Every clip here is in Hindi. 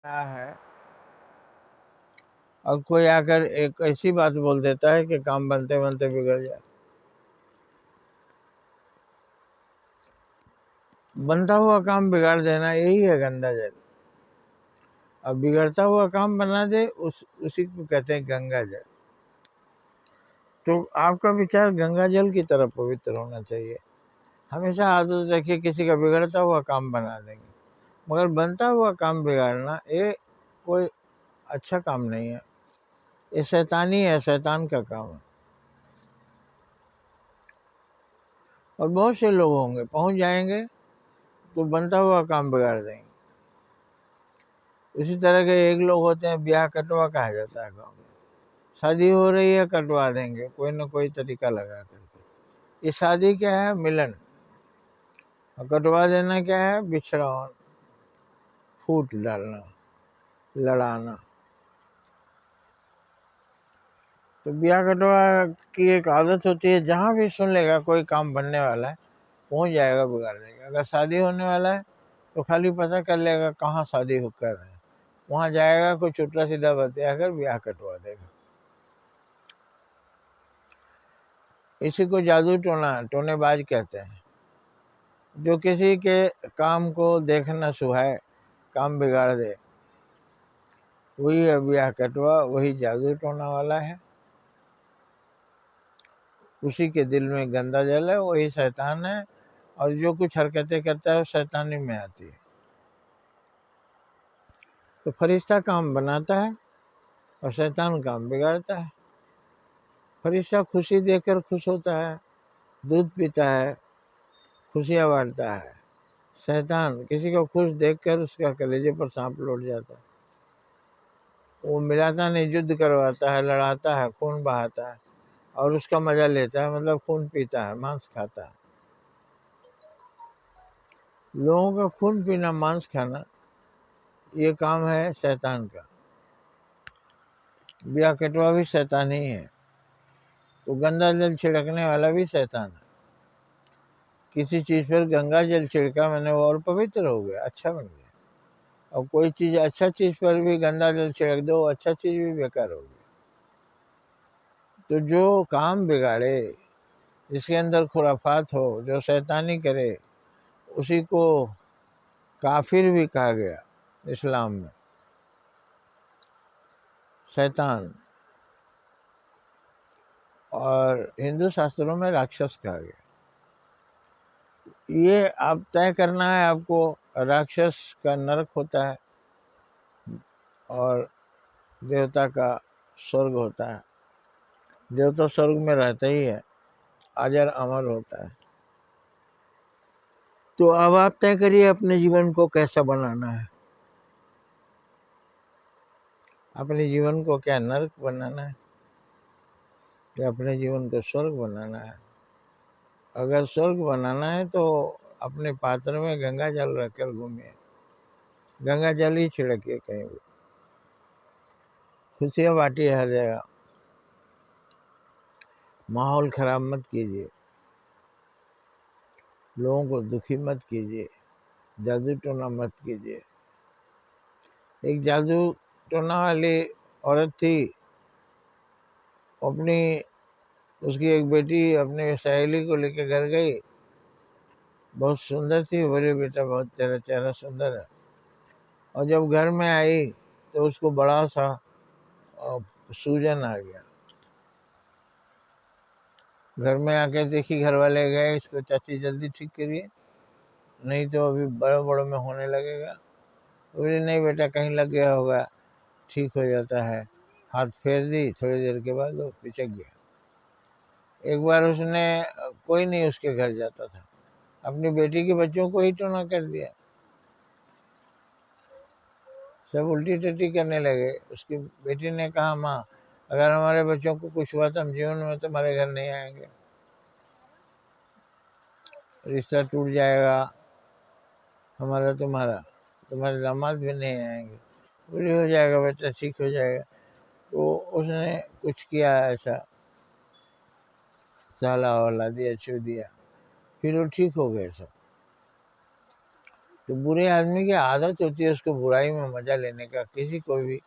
क्या है। और कोई आकर एक ऐसी बात बोल देता है कि काम बनते बनते बिगड़ जाए। बनता हुआ काम बिगाड़ देना यही है गंगा जल। और बिगड़ता हुआ काम बना दे उसी को कहते हैं गंगा जल। तो आपका विचार गंगा जल की तरफ पवित्र होना चाहिए। हमेशा आदत रखिए किसी का बिगड़ता हुआ काम बना देंगे, मगर बनता हुआ काम बिगाड़ना ये कोई अच्छा काम नहीं है। ये शैतानी है, शैतान का काम है। और बहुत से लोग होंगे पहुंच जाएंगे तो बनता हुआ काम बिगाड़ देंगे। इसी तरह के एक लोग होते हैं, ब्याह कटवा कहा जाता है गाँव में। शादी हो रही है, कटवा देंगे कोई ना कोई तरीका लगा करके। ये शादी क्या है? मिलन। और कटवा देना क्या है? बिछड़ावन, फूट डालना, लड़ाना। तो ब्याह कटवा की एक आदत होती है, जहाँ भी सुन लेगा कोई काम बनने वाला है पहुंच जाएगा, बिगाड़ देगा। अगर शादी होने वाला है तो खाली पता कर लेगा कहाँ शादी होकर है, वहाँ जाएगा, कोई उल्टा सीधा बताकर ब्याह कटवा देगा। इसी को जादू टोना, टोनेबाज कहते हैं। जो किसी के काम को देखना सुहाए, काम बिगाड़ दे, वही है ब्याह कटवा, वही जादू टोना वाला है। उसी के दिल में गंदा जल है, वही शैतान है। और जो कुछ हरकतें करता है वो शैतानी में आती है। तो फरिश्ता काम बनाता है और शैतान काम बिगाड़ता है। फरिश्ता खुशी देकर खुश होता है, दूध पीता है, खुशियाँ बांटता है। शैतान किसी को खुश देखकर उसका कलेजे पर सांप लौट जाता है। वो मिलाता नहीं, युद्ध करवाता है, लड़ाता है, खून बहाता है और उसका मजा लेता है, मतलब खून पीता है, मांस खाता है। लोगों का खून पीना, मांस खाना, ये काम है शैतान का। ब्याह कटवा भी शैतान ही है। तो गंगा जल छिड़कने वाला भी शैतान है। किसी चीज पर गंगा जल छिड़का मैंने, वो और पवित्र हो गया, अच्छा बन गया। और कोई चीज, अच्छा चीज पर भी गंगा जल छिड़क दो, अच्छा चीज भी बेकार हो गई। तो जो काम बिगाड़े, जिसके अंदर खुराफात हो, जो शैतानी करे, उसी को काफिर भी कहा गया इस्लाम में, शैतान। और हिंदू शास्त्रों में राक्षस कहा गया। ये आप तय करना है आपको। राक्षस का नरक होता है और देवता का स्वर्ग होता है। देवता स्वर्ग में रहता ही है, अजर अमर होता है। तो अब आप तय करिए अपने जीवन को कैसा बनाना है। अपने जीवन को क्या नरक बनाना है या अपने जीवन को स्वर्ग बनाना है? अगर स्वर्ग बनाना है तो अपने पात्र में गंगा जल रखकर घूमिए, गंगा जल ही छिड़किए कहीं भी, खुशियाँ बांटिए हर जगह। माहौल खराब मत कीजिए, लोगों को दुखी मत कीजिए, जादू टोना मत कीजिए। एक जादू टोना वाली औरत थी, अपनी उसकी एक बेटी अपनी सहेली को लेकर घर गई। बहुत सुंदर थी, बोले बेटा बहुत तेरा चेहरा सुंदर है। और जब घर में आई तो उसको बड़ा सा सूजन आ गया। घर में आके देखी, घर वाले गए, इसको चाची जल्दी ठीक करिए, नहीं तो अभी बड़े बड़ों में होने लगेगा। बोले नहीं बेटा, कहीं लग गया होगा, ठीक हो जाता है। हाथ फेर दी, थोड़ी देर के बाद वो पिचक गया। एक बार उसने, कोई नहीं उसके घर जाता था, अपनी बेटी के बच्चों को ही टोना कर दिया। सब उल्टी टट्टी करने लगे। उसकी बेटी ने कहा, माँ अगर हमारे बच्चों को कुछ हुआ तो हम जीवन में तुम्हारे घर नहीं आएंगे, रिश्ता टूट जाएगा हमारा, तुम्हारे दामाद भी नहीं आएंगे। पूरी हो जाएगा बेटा, ठीक हो जाएगा। तो उसने कुछ किया ऐसा, सहला वहला दिया, छू दिया, फिर वो ठीक हो गए सब। तो बुरे आदमी की आदत होती है उसको बुराई में मजा लेने का, किसी को भी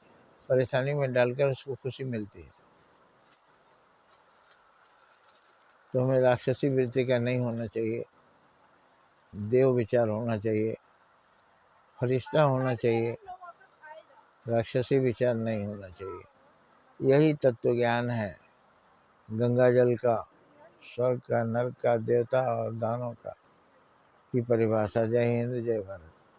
परेशानी में डालकर उसको खुशी मिलती है। तो हमें राक्षसी वृत्ति का नहीं होना चाहिए, देव विचार होना चाहिए, फरिश्ता होना चाहिए, राक्षसी विचार नहीं होना चाहिए। यही तत्व ज्ञान है गंगा जल का, स्वर्ग का, नर्क का, देवता और दानों का की परिभाषा। जय हिंद, जय भारत।